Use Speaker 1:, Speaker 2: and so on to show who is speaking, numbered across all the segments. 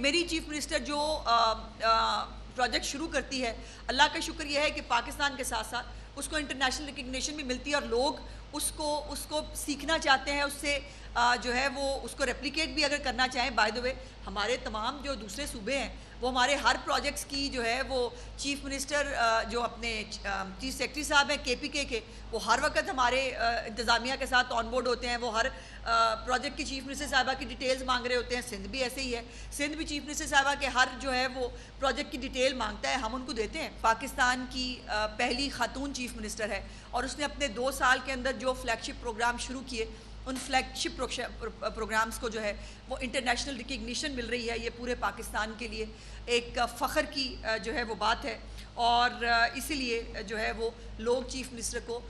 Speaker 1: میری chief minister جو project شروع کرتی ہے، اللہ کا شکر یہ ہے کہ پاکستان کے ساتھ ساتھ اس کو انٹرنیشنل ریکگنیشن بھی ملتی ہے، اور لوگ اس کو سیکھنا چاہتے ہیں، اس سے جو ہے وہ اس کو ریپلیکیٹ بھی اگر کرنا چاہیں. بائی دا وے ہمارے تمام جو دوسرے صوبے ہیں وہ ہمارے ہر پروجیکٹس کی جو ہے وہ چیف منسٹر جو اپنے چیف سیکرٹری صاحب ہیں کے پی کے وہ ہر وقت ہمارے انتظامیہ کے ساتھ آن بورڈ ہوتے ہیں. وہ ہر پروجیکٹ کی چیف منسٹر صاحبہ کی ڈیٹیلز مانگ رہے ہوتے ہیں. سندھ بھی ایسے ہی ہے، سندھ بھی چیف منسٹر صاحبہ کے ہر جو ہے وہ پروجیکٹ کی ڈیٹیل مانگتا ہے، ہم ان کو دیتے ہیں. پاکستان کی پہلی خاتون چیف منسٹر ہے، اور اس نے اپنے 2 سال کے اندر جو فلیگ شپ پروگرام شروع کیے، ان فلیگ شپ پروگرامز کو جو ہے وہ انٹرنیشنل ریکگنیشن مل رہی ہے. یہ پورے پاکستان کے لیے ایک فخر کی جو ہے وہ بات ہے، اور اسی لیے جو ہے وہ لوگ چیف منسٹر کو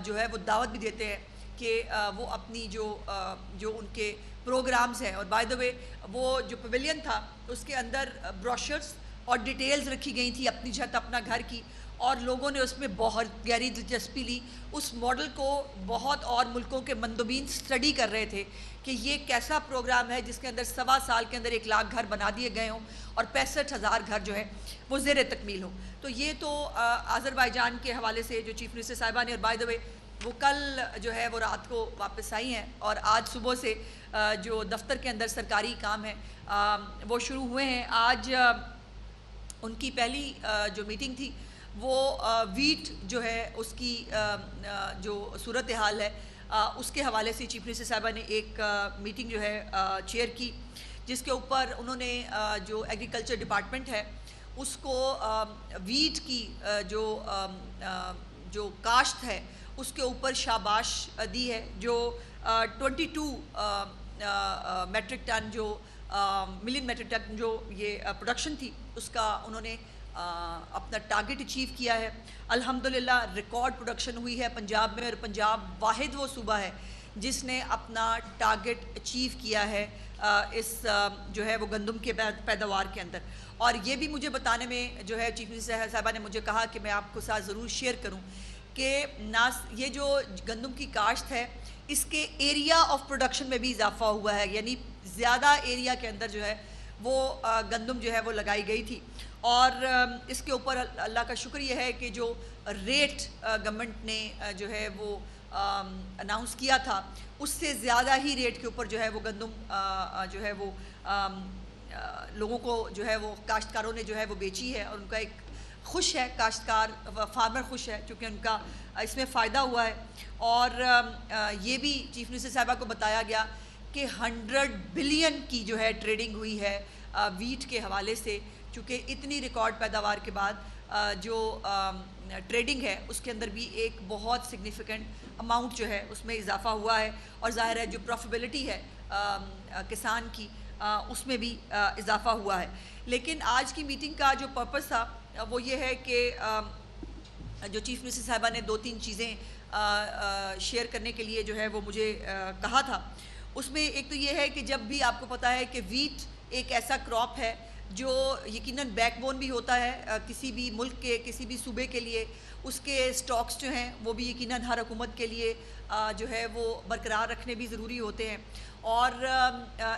Speaker 1: جو ہے وہ دعوت بھی دیتے ہیں کہ وہ اپنی جو ان کے پروگرامز ہیں. اور بائی دا وے وہ جو پویلین تھا اس کے اندر بروشرز اور ڈیٹیلز رکھی گئی تھی، اپنی چھت اپنا گھر کی، اور لوگوں نے اس میں بہت گہری دلچسپی لی. اس ماڈل کو بہت اور ملکوں کے مندوبین سٹڈی کر رہے تھے کہ یہ کیسا پروگرام ہے جس کے اندر 1.25 سال کے اندر 1 لاکھ گھر بنا دیے گئے ہوں اور 65,000 گھر جو ہے وہ زیر تکمیل ہوں. تو یہ تو آذربائیجان کے حوالے سے جو چیف منسٹر صاحبہ نے، اور بائی دا وے وہ کل جو ہے وہ رات کو واپس آئی ہیں، اور آج صبح سے جو دفتر کے اندر سرکاری کام ہیں وہ شروع ہوئے ہیں. آج ان کی پہلی جو میٹنگ تھی وہ ویٹ جو ہے اس کی جو صورتحال ہے اس کے حوالے سے چیف منسٹر صاحبہ نے ایک میٹنگ جو ہے چیئر کی، جس کے اوپر انہوں نے جو ایگریکلچر ڈپارٹمنٹ ہے اس کو ویٹ کی جو کاشت ہے اس کے اوپر شاباش دی ہے. جو 22 میٹرک ٹن جو ملین میٹرک ٹن جو یہ پروڈکشن تھی اس کا انہوں نے اپنا ٹارگٹ اچیو کیا ہے. الحمدللہ ریکارڈ پروڈکشن ہوئی ہے پنجاب میں، اور پنجاب واحد وہ صوبہ ہے جس نے اپنا ٹارگٹ اچیو کیا ہے اس جو ہے وہ گندم کے پیداوار کے اندر. اور یہ بھی مجھے بتانے میں جو ہے چیف منسٹر صاحبہ نے مجھے کہا کہ میں آپ کو ساتھ ضرور شیئر کروں کہ یہ جو گندم کی کاشت ہے اس کے ایریا آف پروڈکشن میں بھی اضافہ ہوا ہے، یعنی زیادہ ایریا کے اندر جو ہے وہ گندم جو ہے وہ لگائی گئی تھی. اور اس کے اوپر اللہ کا شکر یہ ہے کہ جو ریٹ گورنمنٹ نے جو ہے وہ اناؤنس کیا تھا اس سے زیادہ ہی ریٹ کے اوپر جو ہے وہ گندم جو ہے وہ لوگوں کو جو ہے وہ کاشتکاروں نے جو ہے وہ بیچی ہے. اور ان کا ایک خوش ہے کاشتکار، فارمر خوش ہے کیونکہ ان کا اس میں فائدہ ہوا ہے. اور یہ بھی چیف منسٹر صاحبہ کو بتایا گیا کہ 100 بلین کی جو ہے ٹریڈنگ ہوئی ہے ویٹ کے حوالے سے، چونکہ اتنی ریکارڈ پیداوار کے بعد جو ٹریڈنگ ہے اس کے اندر بھی ایک بہت سگنیفیکنٹ اماؤنٹ جو ہے اس میں اضافہ ہوا ہے. اور ظاہر ہے جو پروفیبلٹی ہے کسان کی اس میں بھی اضافہ ہوا ہے. لیکن آج کی میٹنگ کا جو پرپس تھا وہ یہ ہے کہ جو چیف منسٹر صاحبہ نے 2-3 چیزیں شیئر کرنے کے لیے جو ہے وہ مجھے کہا تھا. اس میں ایک تو یہ ہے کہ جب بھی آپ کو پتہ ہے کہ ویٹ ایک ایسا کراپ ہے جو یقیناً بیک بون بھی ہوتا ہے کسی بھی ملک کے، کسی بھی صوبے کے لیے. اس کے سٹاکس جو ہیں وہ بھی یقیناً ہر حکومت کے لیے جو ہے وہ برقرار رکھنے بھی ضروری ہوتے ہیں. اور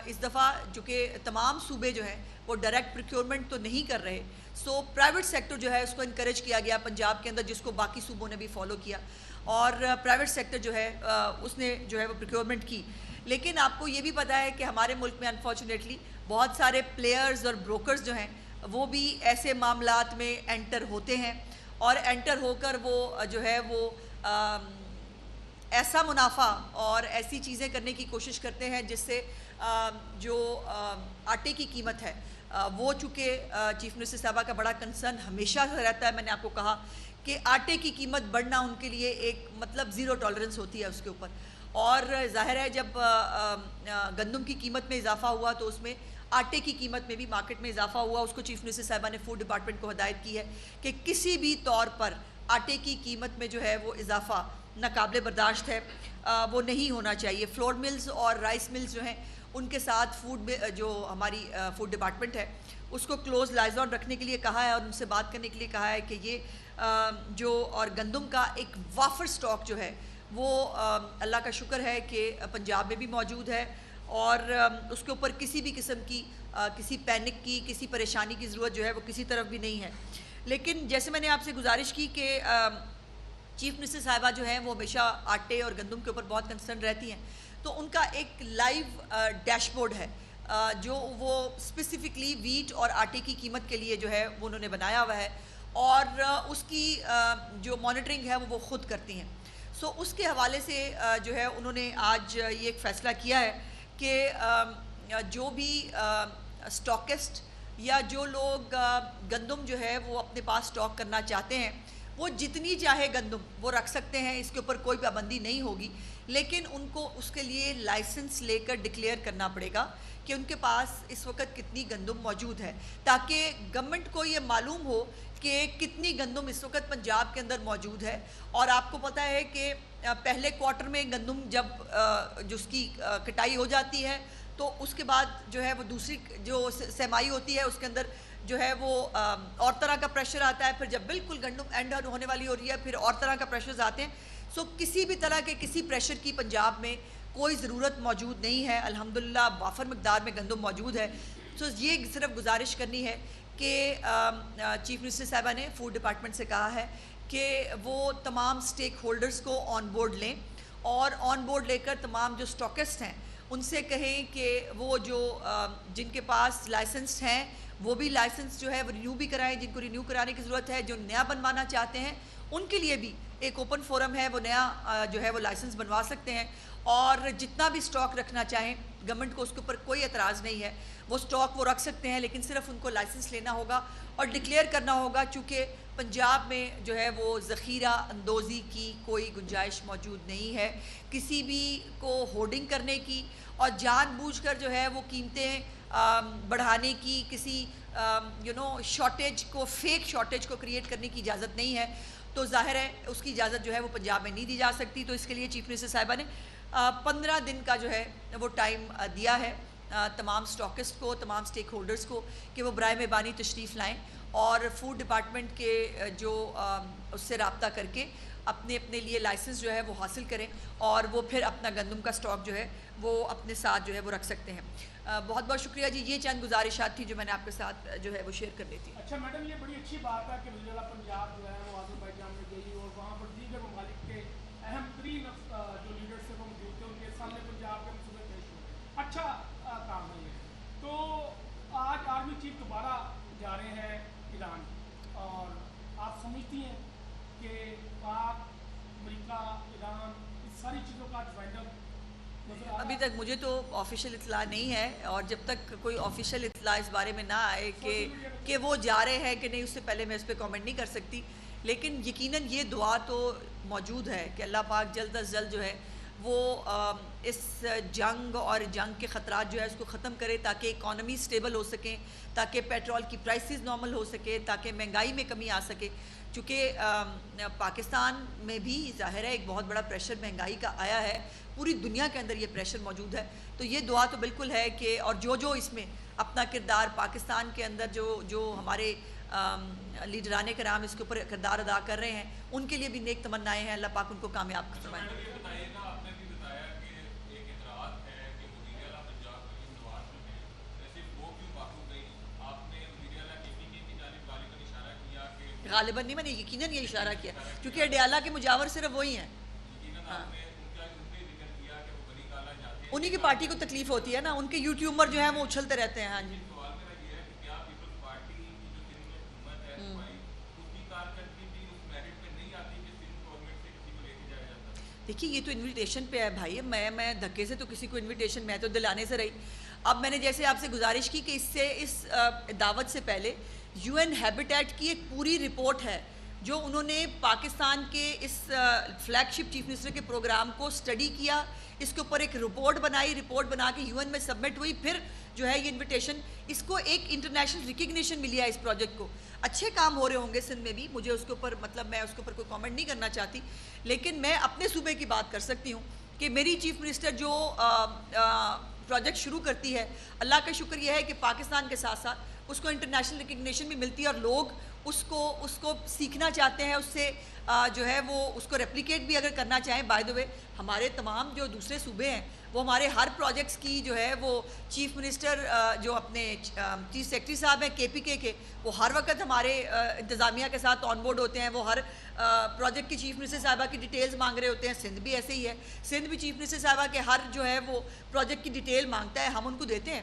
Speaker 1: اس دفعہ جو کہ تمام صوبے جو ہیں وہ ڈائریکٹ پروکیورمنٹ تو نہیں کر رہے، سو پرائیویٹ سیکٹر جو ہے اس کو انکریج کیا گیا پنجاب کے اندر، جس کو باقی صوبوں نے بھی فالو کیا. اور پرائیویٹ سیکٹر جو ہے اس نے جو ہے وہ پروکیورمنٹ کی. لیکن آپ کو یہ بھی پتہ ہے کہ ہمارے ملک میں انفارچونیٹلی بہت سارے پلیئرز اور بروکرز جو ہیں وہ بھی ایسے معاملات میں انٹر ہوتے ہیں، اور انٹر ہو کر وہ جو ہے وہ ایسا منافع اور ایسی چیزیں کرنے کی کوشش کرتے ہیں جس سے جو آٹے کی قیمت ہے وہ چونکہ چیف منسٹر صاحبہ کا بڑا کنسرن ہمیشہ سے رہتا ہے. میں نے آپ کو کہا کہ آٹے کی قیمت بڑھنا ان کے لیے ایک مطلب زیرو ٹالرنس ہوتی ہے اس کے اوپر. اور ظاہر ہے جب گندم کی قیمت میں اضافہ ہوا تو اس میں آٹے کی قیمت میں بھی مارکیٹ میں اضافہ ہوا. اس کو چیف منسٹر صاحبہ نے فوڈ ڈپارٹمنٹ کو ہدایت کی ہے کہ کسی بھی طور پر آٹے کی قیمت میں جو ہے وہ اضافہ ناقابل برداشت ہے، وہ نہیں ہونا چاہیے. فلور ملز اور رائس ملز جو ہیں ان کے ساتھ جو ہماری فوڈ ڈپارٹمنٹ ہے اس کو کلوز لائزون رکھنے کے لیے کہا ہے، اور ان سے بات کرنے کے لیے کہا ہے کہ یہ جو اور گندم کا ایک وافر سٹاک جو ہے وہ اللہ کا شکر ہے کہ پنجاب میں بھی موجود ہے، اور اس کے اوپر کسی بھی قسم کی کسی پینک کی، کسی پریشانی کی ضرورت جو ہے وہ کسی طرف بھی نہیں ہے. لیکن جیسے میں نے آپ سے گزارش کی کہ چیف منسٹر صاحبہ جو ہیں وہ ہمیشہ آٹے اور گندم کے اوپر بہت کنسرن رہتی ہیں، تو ان کا ایک لائیو ڈیش بورڈ ہے جو وہ اسپیسیفکلی ویٹ اور آٹے کی قیمت کے لیے جو ہے وہ انہوں نے بنایا ہوا ہے، اور اس کی جو مانیٹرنگ ہے وہ خود کرتی ہیں. سو اس کے حوالے سے جو ہے انہوں نے آج یہ ایک فیصلہ کیا ہے کہ جو بھی اسٹاکسٹ یا جو لوگ گندم جو ہے وہ اپنے پاس اسٹاک کرنا چاہتے ہیں وہ جتنی چاہے گندم وہ رکھ سکتے ہیں، اس کے اوپر کوئی پابندی نہیں ہوگی، لیکن ان کو اس کے لیے لائسنس لے کر ڈکلیئر کرنا پڑے گا کہ ان کے پاس اس وقت کتنی گندم موجود ہے، تاکہ گورنمنٹ کو یہ معلوم ہو کہ کتنی گندم اس وقت پنجاب کے اندر موجود ہے. اور آپ کو پتہ ہے کہ پہلے کوارٹر میں گندم جب جو اس کی کٹائی ہو جاتی ہے تو اس کے بعد جو ہے وہ دوسری جو سیمائی ہوتی ہے اس کے اندر جو ہے وہ اور طرح کا پریشر آتا ہے، پھر جب بالکل گندم اینڈ ہونے والی ہو رہی ہے پھر اور طرح کا پریشرز آتے ہیں. سو کسی بھی طرح کے کسی پریشر کی پنجاب میں کوئی ضرورت موجود نہیں ہے، الحمدللہ وافر مقدار میں گندم موجود ہے. سو یہ صرف گزارش کرنی ہے کہ چیف منسٹر صاحبہ نے فوڈ ڈپارٹمنٹ سے کہا ہے کہ وہ تمام سٹیک ہولڈرز کو آن بورڈ لیں، اور آن بورڈ لے کر تمام جو سٹاکسٹ ہیں ان سے کہیں کہ وہ جو جن کے پاس لائسنس ہیں وہ بھی لائسنس جو ہے وہ رینیو بھی کرائیں، جن کو رینیو کرانے کی ضرورت ہے، جو نیا بنوانا چاہتے ہیں ان کے لیے بھی ایک اوپن فورم ہے، وہ نیا جو ہے وہ لائسنس بنوا سکتے ہیں، اور جتنا بھی سٹاک رکھنا چاہیں گورنمنٹ کو اس کے اوپر کوئی اعتراض نہیں ہے، وہ سٹاک وہ رکھ سکتے ہیں، لیکن صرف ان کو لائسنس لینا ہوگا اور ڈکلیئر کرنا ہوگا، چونکہ پنجاب میں جو ہے وہ ذخیرہ اندوزی کی کوئی گنجائش موجود نہیں ہے، کسی بھی کو ہورڈنگ کرنے کی اور جان بوجھ کر جو ہے وہ قیمتیں بڑھانے کی، کسی شارٹیج کو، فیک شارٹیج کو کریٹ کرنے کی اجازت نہیں ہے. تو ظاہر ہے اس کی اجازت جو ہے وہ پنجاب میں نہیں دی جا سکتی. تو اس کے لیے چیف منسٹر صاحبہ نے 15 دن کا جو ہے وہ ٹائم دیا ہے تمام سٹاکسٹ کو، تمام سٹیک ہولڈرز کو، کہ وہ برائے مہربانی تشریف لائیں اور فوڈ ڈپارٹمنٹ کے جو اس سے رابطہ کر کے اپنے لیے لائسنس جو ہے وہ حاصل کریں، اور وہ پھر اپنا گندم کا سٹاک جو ہے وہ اپنے ساتھ جو ہے وہ رکھ سکتے ہیں. بہت بہت شکریہ جی. یہ چند گزارشات تھی جو میں نے آپ کے ساتھ جو ہے وہ شیئر کر لی تھی.
Speaker 2: اچھا میڈم، یہ بڑی اچھی بات ہے کہ وزیر اعلیٰ پنجاب جو ہے وہ آذربائیجان میں گئی اور وہاں پر دیگر ممالک کے اہم ترین جو لیڈرس ہیں وہ موجود تھے، ان کے سامنے پنجاب کے منصوبے پیش ہوئے. اچھا کام ہے یہ. تو آج آرمی چیف دوبارہ جا رہے ہیں ایران، اور آپ سمجھتی ہیں کہ پاک، امریکہ، ایران اس ساری چیزوں کا جوائنٹ اپ؟
Speaker 1: ابھی تک مجھے تو آفیشیل اطلاع نہیں ہے، اور جب تک کوئی آفیشیل اطلاع اس بارے میں نہ آئے کہ وہ جا رہے ہیں کہ نہیں، اس سے پہلے میں اس پہ کامنٹ نہیں کر سکتی. لیکن یقیناً یہ دعا تو موجود ہے کہ اللہ پاک جلد از جلد جو ہے وہ اس جنگ اور جنگ کے خطرات جو ہے اس کو ختم کرے، تاکہ اکانومی سٹیبل ہو سکیں، تاکہ پیٹرول کی پرائسز نارمل ہو سکے، تاکہ مہنگائی میں کمی آ سکے. چونکہ پاکستان میں بھی ظاہر ہے ایک بہت بڑا پریشر مہنگائی کا آیا ہے، پوری دنیا کے اندر یہ پریشر موجود ہے. تو یہ دعا تو بالکل ہے کہ، اور جو اس میں اپنا کردار پاکستان کے اندر جو ہمارے لیڈران کرام اس کے اوپر کردار ادا کر رہے ہیں، ان کے لیے بھی نیک تمنائیں ہیں، اللہ پاک ان کو کامیاب فرمائے. غالباً نہیں، میں نے یقیناً یہ اشارہ کیا کیونکہ اڈیالہ کے مجاور صرف وہی ہیں. انہی کی پارٹی کو تکلیف ہوتی ہے نا، ان کے یوٹیوبر جو ہیں وہ اچھلتے رہتے ہیں. ہاں جی. دیکھیے یہ تو انویٹیشن پہ ہے بھائی، میں دھکے سے تو کسی کو انویٹیشن، میں تو دلانے سے رہی. اب میں نے جیسے آپ سے گزارش کی کہ اس دعوت سے پہلے یو این ہیبیٹیٹ کی ایک پوری رپورٹ ہے جو انہوں نے پاکستان کے اس فلیگ شپ چیف منسٹر کے پروگرام کو سٹڈی کیا، اس کے اوپر ایک رپورٹ بنائی، رپورٹ بنا کے یو این میں سبمٹ ہوئی، پھر جو ہے یہ انویٹیشن، اس کو ایک انٹرنیشنل ریکگنیشن ملی ہے اس پروجیکٹ کو. اچھے کام ہو رہے ہوں گے سندھ میں بھی، مجھے اس کے اوپر میں اس کے اوپر کوئی کامنٹ نہیں کرنا چاہتی، لیکن میں اپنے صوبے کی بات کر سکتی ہوں کہ میری چیف منسٹر جو پروجیکٹ شروع کرتی ہے، اللہ کا شکر یہ ہے کہ پاکستان کے ساتھ ساتھ اس کو انٹرنیشنل ریکگنیشن بھی ملتی ہے اور لوگ اس کو سیکھنا چاہتے ہیں, اس سے جو ہے وہ اس کو ریپلیکیٹ بھی اگر کرنا چاہیں. بائی دا وے ہمارے تمام جو دوسرے صوبے ہیں وہ ہمارے ہر پروجیکٹس کی جو ہے وہ چیف منسٹر جو اپنے چیف سیکرٹری صاحب ہیں کے پی کے وہ ہر وقت ہمارے انتظامیہ کے ساتھ آن بورڈ ہوتے ہیں. وہ ہر پروجیکٹ کی چیف منسٹر صاحبہ کی ڈیٹیلز مانگ رہے ہوتے ہیں. سندھ بھی ایسے ہی ہے, سندھ بھی چیف منسٹر صاحبہ کے ہر جو ہے وہ پروجیکٹ کی ڈیٹیل مانگتا ہے, ہم ان کو دیتے ہیں.